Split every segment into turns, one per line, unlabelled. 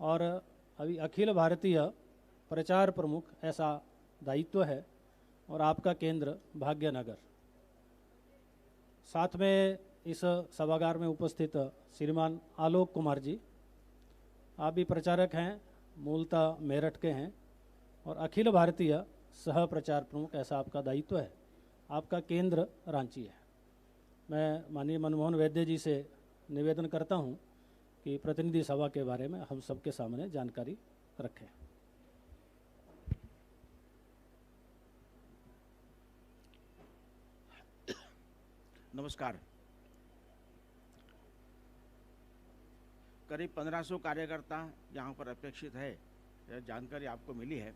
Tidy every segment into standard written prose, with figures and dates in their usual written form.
और अभी अखिल भारतीय प्रचार प्रमुख ऐसा दायित्व है और आपका केंद्र भाग्यनगर। साथ में इस सभागार में उपस्थित श्रीमान आलोक कुमार जी, आप भी प्रचारक हैं, मूलतः मेरठ के हैं और अखिल भारतीय सह प्रचार प्रमुख ऐसा आपका दायित्व है। आपका केंद्र रांची है। मैं माननीय मनमोहन वैद्य जी से निवेदन करता हूं कि प्रतिनिधि सभा के बारे में हम सबके सामने जानकारी रखें।
नमस्कार। करीब 1500 कार्यकर्ता यहाँ पर अपेक्षित है, यह जानकारी आपको मिली है।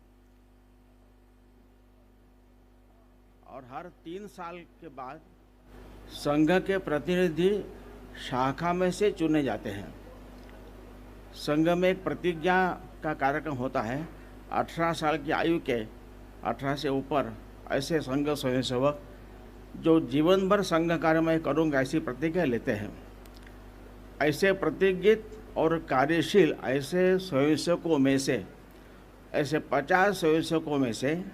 और हर 3 साल के बाद संघ के प्रतिनिधि शाखा में से चुने जाते हैं। संघ में एक प्रतिज्ञा का कार्यक्रम होता है। 18 साल की आयु के 18 से ऊपर ऐसे संघ स्वयंसेवक जो जीवन भर संघ कार्य में करूँगा ऐसी प्रतिज्ञा लेते हैं। ऐसे प्रतिज्ञित और कार्यशील ऐसे स्वयंसेवकों में से, ऐसे 50 स्वयंसेवकों में से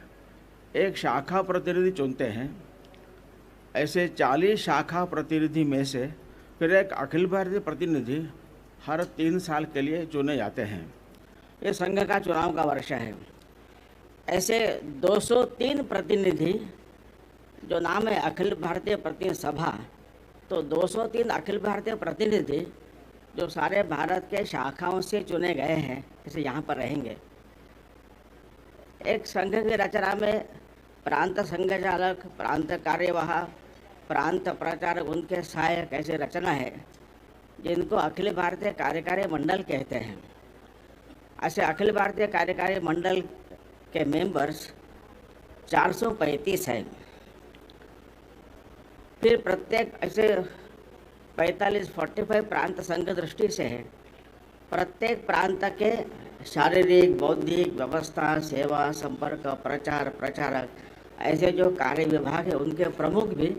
एक शाखा प्रतिनिधि चुनते हैं। ऐसे 40 शाखा प्रतिनिधि में से फिर एक अखिल भारतीय प्रतिनिधि हर 3 साल के लिए चुने जाते हैं। ये संघ का चुनाव का वर्ष है। ऐसे 203 प्रतिनिधि, जो नाम है अखिल भारतीय प्रतिनिधि सभा, तो 203 अखिल भारतीय प्रतिनिधि जो सारे भारत के शाखाओं से चुने गए हैं, जैसे यहाँ पर रहेंगे। एक संघ की रचना में प्रांत संघचालक, प्रांत कार्यवाह, प्रांत प्रचारक, उनके सहायक ऐसे रचना है, जिनको अखिल भारतीय कार्यकारी मंडल कहते हैं। ऐसे अखिल भारतीय कार्यकारी मंडल के मेंबर्स 435 हैं। फिर प्रत्येक ऐसे 45 प्रांत संघ दृष्टि से है। प्रत्येक प्रांत के शारीरिक, बौद्धिक, व्यवस्था, सेवा, संपर्क, प्रचार, प्रचारक ऐसे जो कार्य विभाग है, उनके प्रमुख भी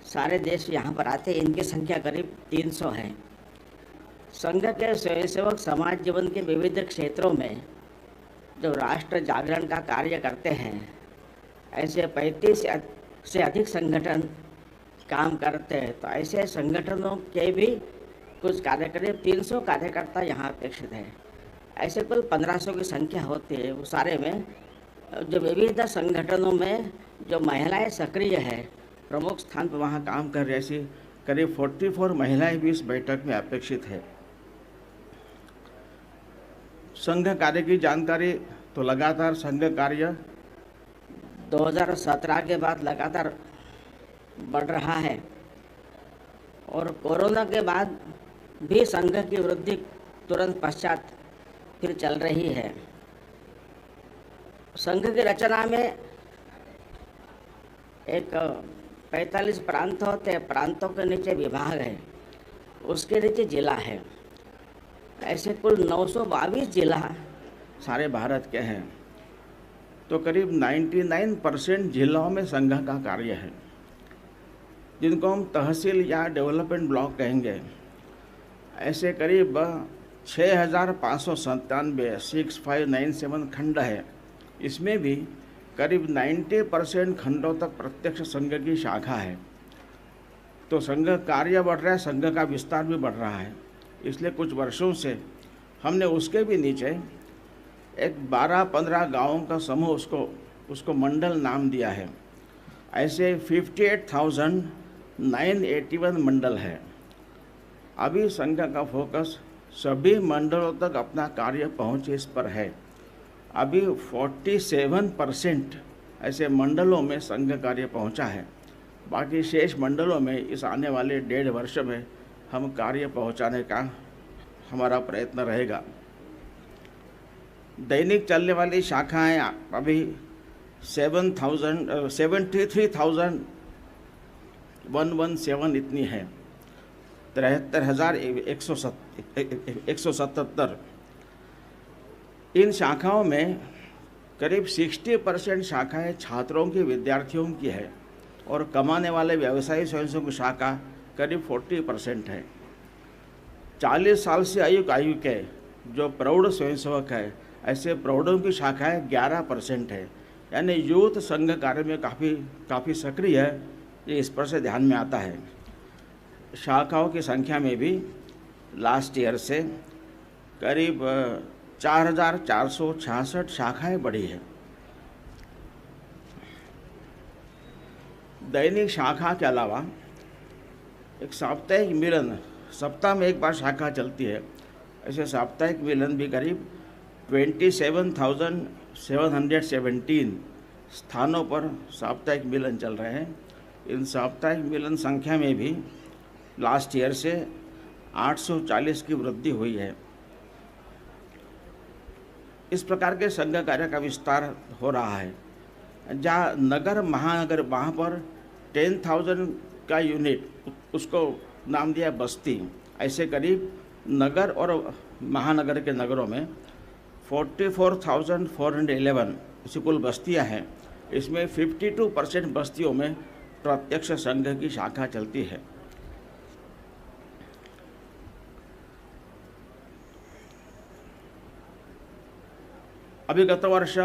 सारे देश यहाँ पर आते हैं। इनकी संख्या करीब 300 है। संघ के स्वयंसेवक समाज जीवन के विविध क्षेत्रों में जो राष्ट्र जागरण का कार्य करते हैं, ऐसे 35 से अधिक संगठन काम करते हैं। तो ऐसे संगठनों के भी कुछ करीब 300 कार्यकर्ता यहाँ अपेक्षित है। ऐसे कुल 1500 की संख्या होती है। वो सारे में जो विविध संगठनों में जो महिलाएं सक्रिय है, प्रमुख स्थान पर वहाँ काम कर रही, ऐसी करीब 44 महिलाएं भी इस बैठक में अपेक्षित है। संघ कार्य की जानकारी तो लगातार संघ कार्य 2017 के बाद लगातार बढ़ रहा है और कोरोना के बाद भी संघ की वृद्धि तुरंत पश्चात फिर चल रही है। संघ की रचना में एक 45 प्रांत होते हैं। प्रांतों के नीचे विभाग है, उसके नीचे जिला है। ऐसे कुल 922 जिला सारे भारत के हैं। तो करीब 99% जिलों में संघ का कार्य है, जिनको हम तहसील या डेवलपमेंट ब्लॉक कहेंगे। ऐसे करीब 6597 6597 खंड है। इसमें भी करीब 90% खंडों तक प्रत्यक्ष संघ की शाखा है। तो संघ कार्य बढ़ रहा है, संघ का विस्तार भी बढ़ रहा है। इसलिए कुछ वर्षों से हमने उसके भी नीचे एक 12-15 गाँवों का समूह उसको मंडल नाम दिया है। ऐसे 58,981 मंडल है। अभी संघ का फोकस सभी मंडलों तक अपना कार्य पहुँचे इस पर है। अभी 47% ऐसे मंडलों में संघ कार्य पहुँचा है। बाकी शेष मंडलों में इस आने वाले 1.5 वर्ष में हम कार्य पहुँचाने का हमारा प्रयत्न रहेगा। दैनिक चलने वाली शाखाएं अभी 73,117 इतनी है। 73,177। इन शाखाओं में करीब 60% शाखाएं छात्रों की, विद्यार्थियों की है और कमाने वाले व्यवसायी स्वयंसेवक शाखा करीब 40% है। 40 साल से आयु के जो प्रौढ़ स्वयंसेवक है, ऐसे प्रौढ़ों की शाखाएं 11% है, यानी यूथ संघ कार्य में काफ़ी सक्रिय है। ये इस पर से ध्यान में आता है। शाखाओं की संख्या में भी लास्ट ईयर से करीब 4,466 शाखाएं बढ़ी है। दैनिक शाखा के अलावा एक साप्ताहिक मिलन, सप्ताह में एक बार शाखा चलती है, ऐसे साप्ताहिक मिलन भी करीब 27,717 स्थानों पर साप्ताहिक मिलन चल रहे हैं। इन साप्ताहिक मिलन संख्या में भी लास्ट ईयर से 840 की वृद्धि हुई है। इस प्रकार के संघ कार्य का विस्तार हो रहा है। जहाँ नगर महानगर, वहाँ पर 10,000 का यूनिट, उसको नाम दिया बस्ती। ऐसे करीब नगर और महानगर के नगरों में 44,411 ऐसी कुल बस्तियाँ हैं। इसमें 52% बस्तियों में प्रत्यक्ष संघ की शाखा चलती है। अभी गत वर्ष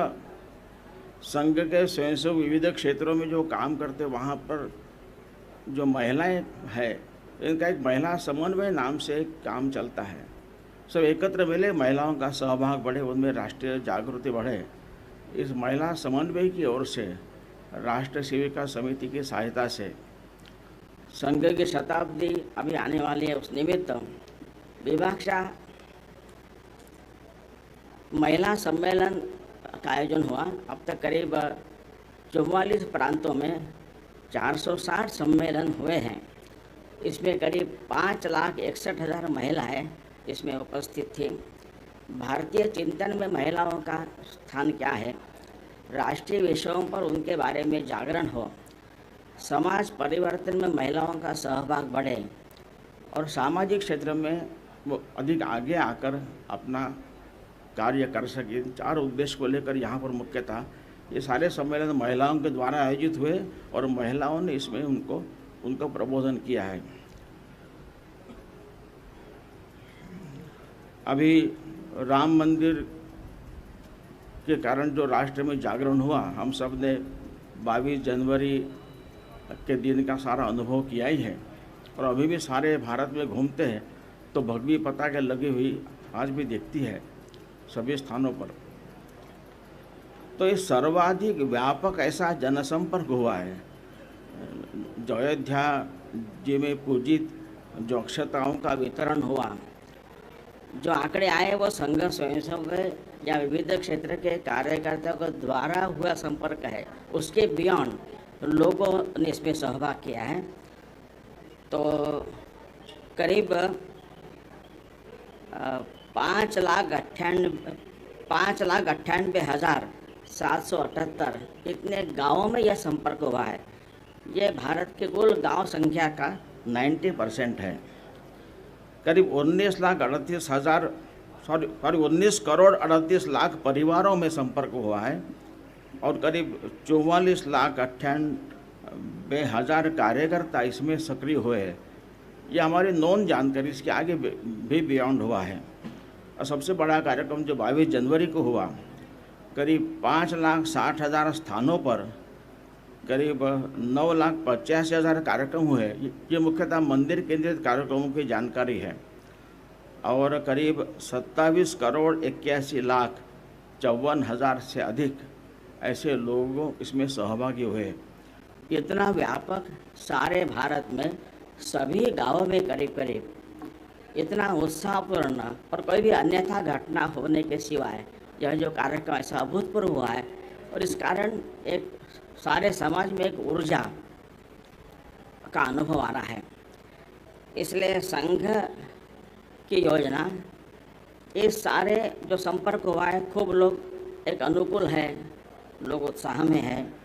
संघ के स्वयंसेवक विविध क्षेत्रों में जो काम करते, वहाँ पर जो महिलाएं हैं, इनका एक महिला समन्वय नाम से एक काम चलता है। सब एकत्र मिले, महिलाओं का सहभाग बढ़े, उनमें राष्ट्रीय जागृति बढ़े। इस महिला समन्वय की ओर से राष्ट्र सेविका समिति की सहायता से
संघ की शताब्दी अभी आने वाली है, उस निमित्त विभाक्षा महिला सम्मेलन का आयोजन हुआ। अब तक करीब 44 प्रांतों में 460 सम्मेलन हुए हैं। इसमें करीब 5,61,000 महिलाएं इसमें उपस्थित थी। भारतीय चिंतन में महिलाओं का स्थान क्या है, राष्ट्रीय विषयों पर उनके बारे में जागरण हो, समाज परिवर्तन में महिलाओं का सहभाग बढ़े और सामाजिक क्षेत्र में वो अधिक आगे आकर अपना कार्य कर सके। 4 उद्देश्य को लेकर यहाँ पर मुख्यतः ये सारे सम्मेलन महिलाओं के द्वारा आयोजित हुए और महिलाओं ने इसमें उनको प्रबोधन किया है। अभी राम मंदिर के कारण जो राष्ट्र में जागरण हुआ, हम सब ने 22 जनवरी के दिन का सारा अनुभव किया ही है और अभी भी सारे भारत में घूमते हैं तो भगवी पताके लगी हुई आज भी दिखती है सभी स्थानों पर। तो ये सर्वाधिक व्यापक ऐसा जनसंपर्क हुआ है। जो अयोध्या जी में पूजित जो अक्षताओं का वितरण हुआ, जो आंकड़े आए वो संघ स्वयंसेवक या विविध क्षेत्र के कार्यकर्ताओं के द्वारा हुआ संपर्क है। उसके बियॉन्ड लोगों ने इसमें सहभाग किया है। तो करीब 5,98,778 इतने गाँवों में यह संपर्क हुआ है। ये भारत के कुल गांव संख्या का
90% है। करीब 19 करोड़ 38 लाख परिवारों में संपर्क हुआ है और करीब 44,98,000 कार्यकर्ता इसमें सक्रिय हुए हैं। ये हमारी नॉन जानकारी, इसके आगे भी बियॉन्ड हुआ है। और सबसे बड़ा कार्यक्रम जो 22 जनवरी को हुआ, करीब 5,60,000 स्थानों पर करीब 9,85,000 कार्यक्रम हुए। ये मुख्यतः मंदिर केंद्रित कार्यक्रमों की जानकारी है और करीब 27 करोड़ 81 लाख 54,000 से अधिक ऐसे लोग इसमें सहभागी हुए।
इतना व्यापक सारे भारत में सभी गांवों में करीब करीब इतना उत्साहपूर्ण और कोई भी अन्यथा घटना होने के सिवाय यह जो कार्यक्रम ऐसा अभूतपूर्व हुआ है और इस कारण एक सारे समाज में एक ऊर्जा का अनुभव आ रहा है। इसलिए संघ की योजना, इस सारे जो संपर्क हुआ है, खूब लोग एक अनुकूल है, लोग उत्साह में है।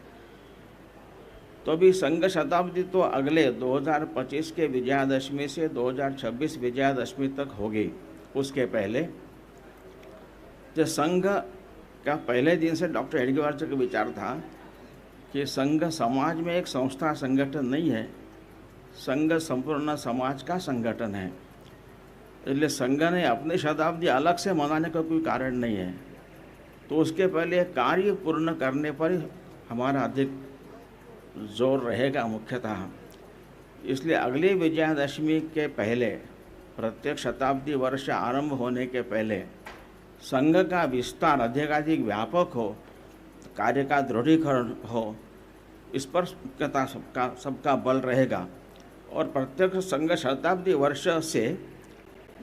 तो अभी संघ शताब्दी तो अगले 2025 के विजयादशमी से 2026 विजयादशमी तक होगी। उसके पहले जो संघ का पहले दिन से डॉक्टर हेडगेवार का विचार था कि संघ समाज में एक संस्था संगठन नहीं है, संघ संपूर्ण समाज का संगठन है।
इसलिए संघ ने अपनी शताब्दी अलग से मनाने का कोई कारण नहीं है। तो उसके पहले कार्य पूर्ण करने पर ही हमारा अधिक जोर रहेगा मुख्यतः। इसलिए अगली विजयादशमी के पहले, प्रत्येक शताब्दी वर्ष आरंभ होने के पहले संघ का विस्तार अधिकाधिक व्यापक हो, कार्य का दृढ़ीकरण हो, इस पर सबका बल रहेगा। और प्रत्येक संघ शताब्दी वर्ष से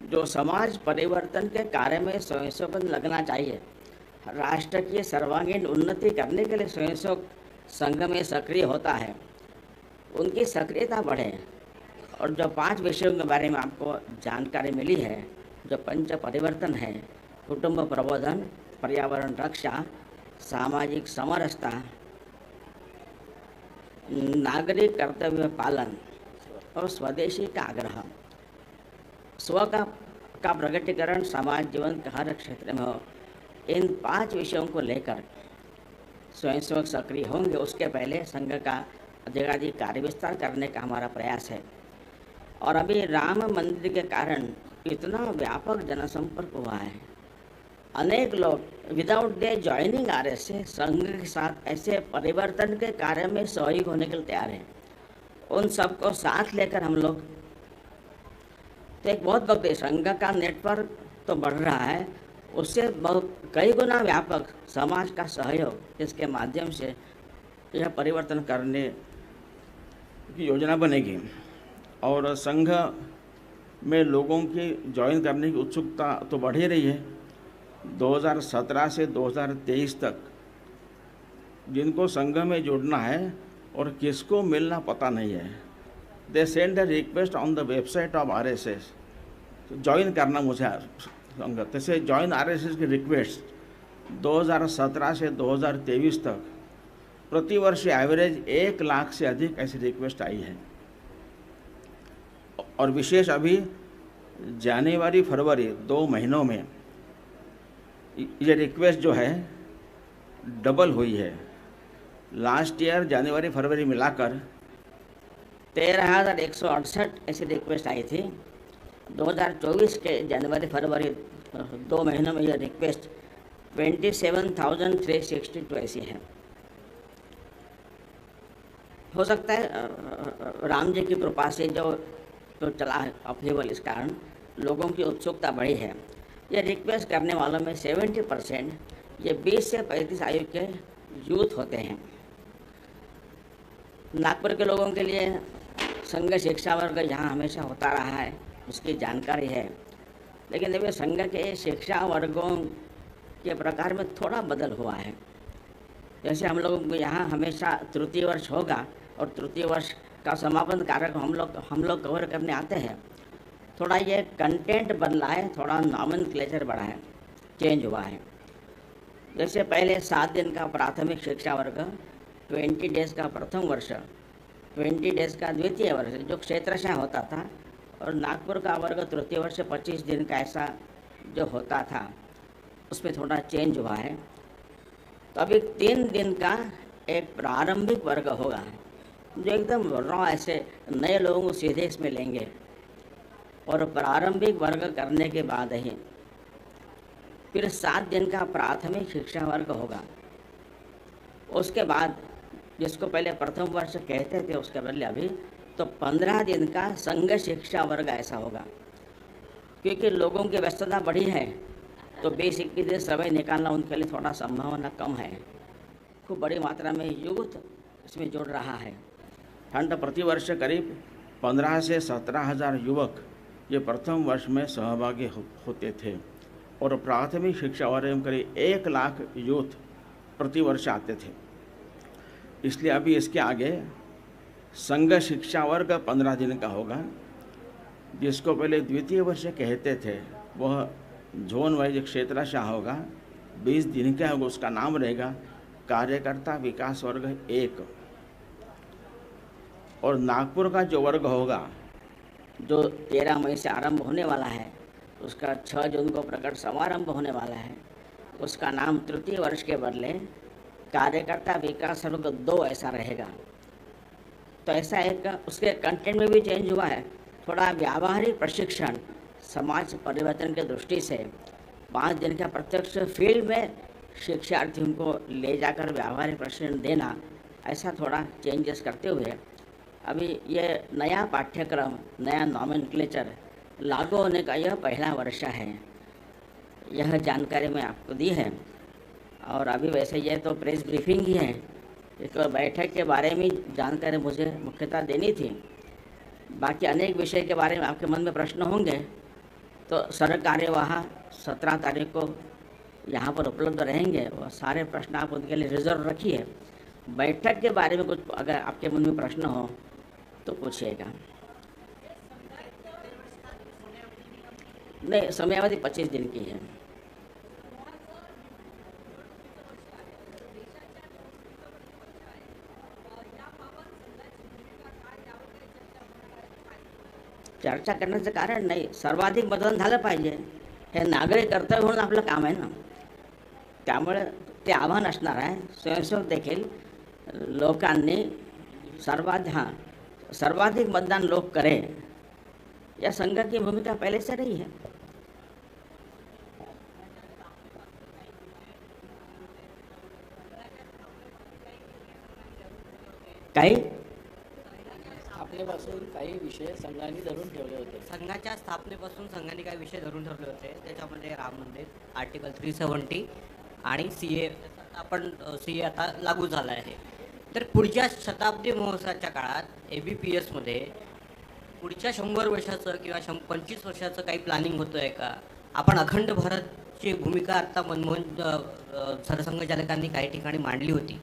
जो समाज परिवर्तन के कार्य में स्वयंसेवक लगना चाहिए, राष्ट्र की सर्वांगीण उन्नति करने के लिए स्वयंसेवक संघ में सक्रिय होता है, उनकी सक्रियता बढ़े। और जो 5 विषयों के बारे में आपको जानकारी मिली है, जो पंच परिवर्तन है, कुटुंब प्रबोधन, पर्यावरण रक्षा, सामाजिक समरसता, नागरिक कर्तव्य पालन और स्वदेशी का आग्रह, स्व का प्रगटीकरण समाज जीवन के हर क्षेत्र में हो, इन 5 विषयों को लेकर स्वयंसेवक सक्रिय होंगे। उसके पहले संघ का अधिकाधिक कार्य विस्तार करने का हमारा प्रयास है। और अभी राम मंदिर के कारण इतना व्यापक जनसंपर्क हुआ है, अनेक लोग विदाउट दे ज्वाइनिंग आरएसएस संघ के साथ ऐसे परिवर्तन के कार्य में सहयोग होने के लिए तैयार हैं। उन सबको साथ लेकर हम लोग तो एक बहुत बड़े संघ का नेटवर्क तो बढ़ रहा है, उससे बहुत कई गुना व्यापक समाज का सहयोग, जिसके माध्यम से यह परिवर्तन करने
की योजना बनेगी। और संघ में लोगों की ज्वाइन करने की उत्सुकता तो बढ़ ही रही है। 2017 से 2023 तक जिनको संघ में जुड़ना है और किसको मिलना पता नहीं है, they send a request on the website of RSS, join करना मुझे संघ। जैसे ज्वाइन आरएसएस की रिक्वेस्ट 2017 से 2023 तक प्रतिवर्ष एवरेज 1 लाख से अधिक ऐसी रिक्वेस्ट आई है। और विशेष अभी जनवरी फरवरी 2 महीनों में ये रिक्वेस्ट जो है डबल हुई है। लास्ट ईयर जनवरी फरवरी मिलाकर
13,168 ऐसी रिक्वेस्ट आई थी। 2024 के जनवरी फरवरी 2 महीनों में यह रिक्वेस्ट 27,362 ऐसी है। हो सकता है राम जी की कृपा से जो चला है अप्रूवल, इस कारण लोगों की उत्सुकता बढ़ी है। ये रिक्वेस्ट करने वालों में 70% ये 20 से 35 आयु के यूथ होते हैं। नागपुर के लोगों के लिए संघ शिक्षा वर्ग यहाँ हमेशा होता रहा है, उसकी जानकारी है। लेकिन अभी संघ के शिक्षा वर्गों के प्रकार में थोड़ा बदल हुआ है। जैसे हम लोगों को यहाँ हमेशा तृतीय वर्ष होगा और तृतीय वर्ष का समापन कार्यक्रम हम लोग कवर करने आते हैं। थोड़ा ये कंटेंट बदला है, थोड़ा नॉमेनक्लेचर बढ़ा है, चेंज हुआ है। जैसे पहले 7 दिन का प्राथमिक शिक्षा वर्ग, 20 डेज का प्रथम वर्ष, 20 डेज का द्वितीय वर्ष जो क्षेत्रशः होता था, और नागपुर का वर्ग तृतीय वर्ष 25 दिन का ऐसा जो होता था, उसमें थोड़ा चेंज हुआ है। तो अभी 3 दिन का एक प्रारंभिक वर्ग होगा जो एकदम रॉ ऐसे नए लोगों को सीधे इसमें लेंगे। और प्रारंभिक वर्ग करने के बाद ही फिर 7 दिन का प्राथमिक शिक्षा वर्ग होगा। उसके बाद जिसको पहले प्रथम वर्ष कहते थे, उसके बदले अभी तो 15 दिन का संघ शिक्षा वर्ग ऐसा होगा। क्योंकि लोगों की व्यस्तता बढ़ी है, तो 20-21 दिन समय निकालना उनके लिए थोड़ा संभावना कम है। खूब बड़ी मात्रा में यूथ इसमें जुड़ रहा है।
खंड प्रतिवर्ष करीब 15 से 17,000 युवक ये प्रथम वर्ष में सहभागी होते थे और प्राथमिक शिक्षा वर्ग में करीब 1 लाख यूथ प्रतिवर्ष आते थे। इसलिए अभी इसके आगे संघ शिक्षा वर्ग 15 दिन का होगा। जिसको पहले द्वितीय वर्ष कहते थे वह जोन वाइज क्षेत्रशः होगा, 20 दिन का होगा। उसका नाम रहेगा कार्यकर्ता विकास वर्ग 1। और नागपुर का जो वर्ग होगा
जो 13 मई से आरंभ होने वाला है, उसका 6 जून को प्रकट समारंभ होने वाला है। उसका नाम तृतीय वर्ष के बदले कार्यकर्ता विकास वर्ग 2 ऐसा रहेगा। तो ऐसा एक उसके कंटेंट में भी चेंज हुआ है। थोड़ा व्यावहारिक प्रशिक्षण, समाज परिवर्तन की दृष्टि से 5 दिन का प्रत्यक्ष फील्ड में शिक्षार्थियों को ले जाकर व्यावहारिक प्रशिक्षण देना, ऐसा थोड़ा चेंजेस करते हुए अभी ये नया पाठ्यक्रम, नया नॉमेनक्लेचर लागू होने का यह पहला वर्ष है। यह जानकारी मैं आपको दी है। और अभी वैसे ये तो प्रेस ब्रीफिंग ही है, एक बैठक के बारे में जानकारी मुझे मुख्यतः देनी थी। बाकी अनेक विषय के बारे में आपके मन में प्रश्न होंगे तो सरकारी वहाँ 17 तारीख को यहाँ पर उपलब्ध रहेंगे, वो सारे प्रश्न आप उनके लिए रिजर्व रखिए। बैठक के बारे में कुछ अगर आपके मन में प्रश्न हो तो पूछिएगा। नहीं, समयावधि 25 दिन की है। चर्चा करण्याचं कारण नाही, सर्वाधिक मतदान झालं पाहिजे हे नागरिक कर्तव्य म्हणून आपलं काम आहे ना, त्यामुळे ते आव्हान असणार आहे। स्वयंसेवक देखील लोकांनी सर्वाधिक मतदान लोग करें, यह संघ की भूमिका पहले से रही है। काही
स्थापनेपासून काही विषय संघाने धरून ठेवले होते।
संघाच्या स्थापनेपासून संघाने काही विषय धरून ठेवले होते, त्याच्यामध्ये राम मंदिर, आर्टिकल 370 आणि सीए आता लागू झाला आहे। तर पुढच्या शताब्दी महोत्सवाच्या काळात ABPS मध्ये पुढच्या 100 वर्षाचं किंवा 25 वर्षाचं काही प्लॅनिंग होतं आहे का? आपण अखंड भारतची भूमिका आता मनमोहन सरसंघचालकांनी काही ठिकाणी मांडली होती,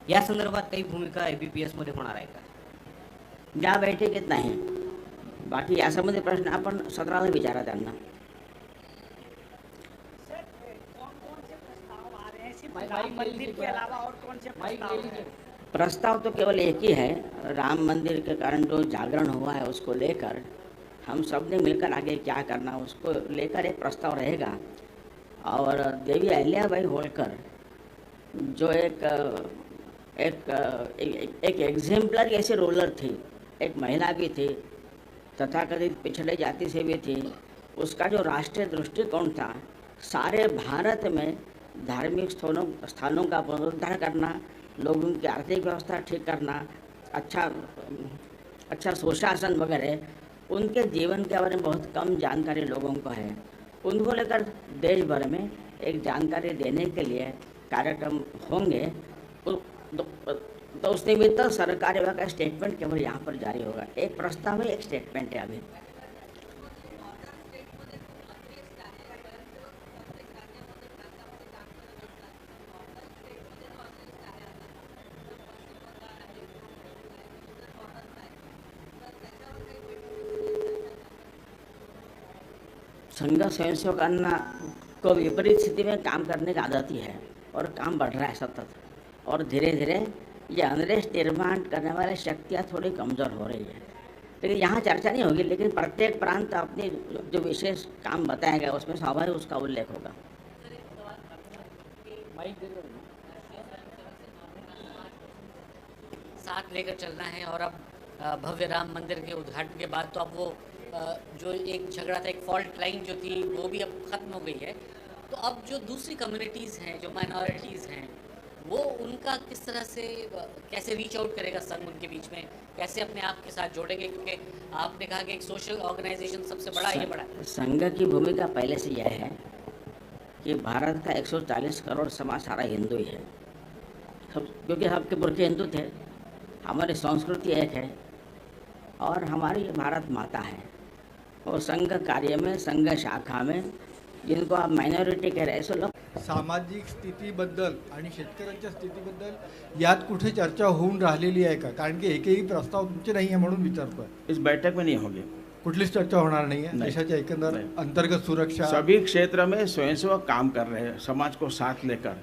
या संदर्भात काही भूमिका ABPS मध्ये होणार आहे का?
या बैठकीत नाही, बाकी यासंबंधी प्रश्न आपण 17ला विचारा त्यांना। प्रस्ताव तो केवल एक ही है, राम मंदिर के कारण जो जागरण हुआ है उसको लेकर हम सब ने मिलकर आगे क्या करना उसको लेकर एक प्रस्ताव रहेगा। और देवी अहिल्याबाई होलकर जो एक एग्जाम्पलर ऐसे रोलर थी, एक महिला भी थी, तथाकथित पिछड़े जाति से भी थी, उसका जो राष्ट्रीय दृष्टिकोण था सारे भारत में धार्मिक स्थानों का पुनरुद्धार करना, लोगों की आर्थिक व्यवस्था ठीक करना, अच्छा सुशासन वगैरह, उनके जीवन के बारे में बहुत कम जानकारी लोगों को है। उनको लेकर देश भर में एक जानकारी देने के लिए कार्यक्रम होंगे। तो उस निमित्त सरकारी का स्टेटमेंट केवल यहाँ पर जारी होगा। एक प्रस्ताव है, एक स्टेटमेंट है। अभी संघ स्वयंसेवकांना को विपरीत स्थिति में काम करने की आदत ही है और काम बढ़ रहा है सतत, और धीरे धीरे ये अनरेस्ट निर्माण करने वाली शक्तियाँ थोड़ी कमज़ोर हो रही है। लेकिन यहाँ चर्चा नहीं होगी, लेकिन प्रत्येक प्रांत अपनी जो विशेष काम बताया गया उसमें स्वाभाविक उसका उल्लेख होगा।
साथ लेकर चलना है। और अब भव्य राम मंदिर के उद्घाटन के बाद तो अब वो जो एक झगड़ा था, एक फॉल्ट लाइन जो थी वो भी अब ख़त्म हो गई है। तो अब जो दूसरी कम्युनिटीज़ हैं, जो माइनॉरिटीज़ हैं, वो उनका किस तरह से कैसे रीच आउट करेगा संघ उनके बीच में, कैसे अपने आप के साथ जोड़ेंगे? क्योंकि आपने कहा कि एक सोशल ऑर्गेनाइजेशन सबसे बड़ा ये बड़ा है।
संघ की भूमिका पहले से यह है कि भारत का 140 करोड़ समाज सारा हिंदू ही है, क्योंकि सबके पुरखे हिंदू थे। हमारी संस्कृति एक है और हमारी भारत माता है। और संघ कार्य में, संघ शाखा में जिनको आप मायनॉरिटी कह रहे हैं, ऐसे लोग
सामाजिक स्थितीबद्दल आणि शेतकऱ्यांच्या स्थितीबद्दल यात कुठे चर्चा होऊन राहिलेली आहे का? कारण की एकही प्रस्ताव तुमचे नाही आहे म्हणून विचारतोय।
इस बैठक में नहीं होगी,
कुठलीच चर्चा होणार नाही आहे। देशाच्या एकंदर अंतर्गत सुरक्षा
सभी क्षेत्र में स्वयंसेवक काम कर रहे हैं, समाज को साथ लेकर।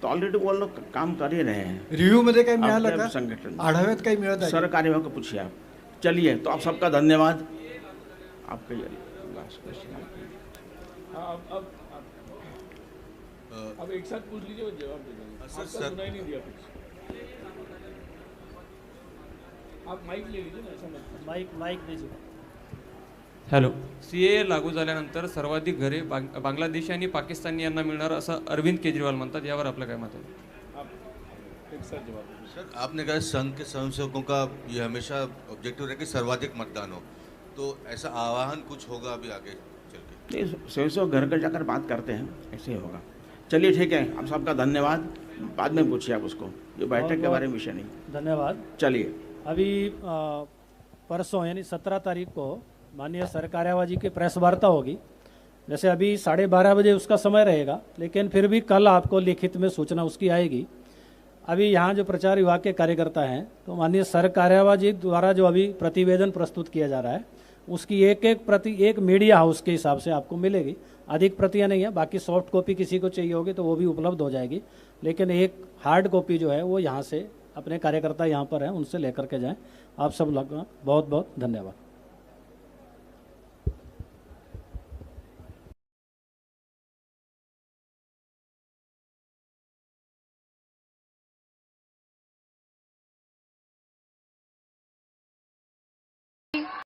तो ऑलरेडी वो लोग काम कर ही रहे हैं।
रिव्ह्यू मध्ये काही मिळालं का?
संगठन
आढाव्यात काही मिळत आहे?
सरकारी को पूछिए आप। चलिए, तो आप सबका धन्यवाद। आपका ये लास्ट क्वेश्चन।
अब एक साथ पूछ लीजिए और जवाब दे देंगे। आपका सुनाई नहीं दिया कुछ। आप माइक ले लीजिए ना, ऐसा मत।
माइक दीजिए।
हॅलो. CAA लागू झाल्यानंतर सर्वाधिक घरे बांगलादेशी आणि पाकिस्तानी यांना मिळणार असं अरविंद केजरीवाल म्हणतात, यावर आपलं काय मत आहे?
सर, आपने कहा संघ के स्वयंसेवकों का ये हमेशा ऑब्जेक्टिव रहे कि सर्वाधिक मतदान हो, तो ऐसा आह्वान कुछ होगा अभी आगे चल के?
स्वयंसेवक घर घर जाकर बात करते हैं, ऐसे ही होगा। चलिए ठीक है, आप सबका धन्यवाद। बाद में पूछिए आप उसको, ये बैठक के बारे में विषय नहीं।
धन्यवाद।
चलिए
अभी परसों यानी 17 तारीख को माननीय सरकार्यवाह जी की प्रेस वार्ता होगी। जैसे अभी 12:30 बजे उसका समय रहेगा, लेकिन फिर भी कल आपको लिखित में सूचना उसकी आएगी। अभी यहाँ जो प्रचार विभाग के कार्यकर्ता हैं, तो माननीय सरकार्यवाह जी द्वारा जो अभी प्रतिवेदन प्रस्तुत किया जा रहा है, उसकी एक एक प्रति एक मीडिया हाउस के हिसाब से आपको मिलेगी। अधिक प्रतियां नहीं है, बाकी सॉफ्ट कॉपी किसी को चाहिए होगी तो वो भी उपलब्ध हो जाएगी, लेकिन एक हार्ड कॉपी जो है वो यहाँ से अपने कार्यकर्ता यहाँ पर हैं, उनसे लेकर के जाएं। आप सब लोग बहुत बहुत धन्यवाद।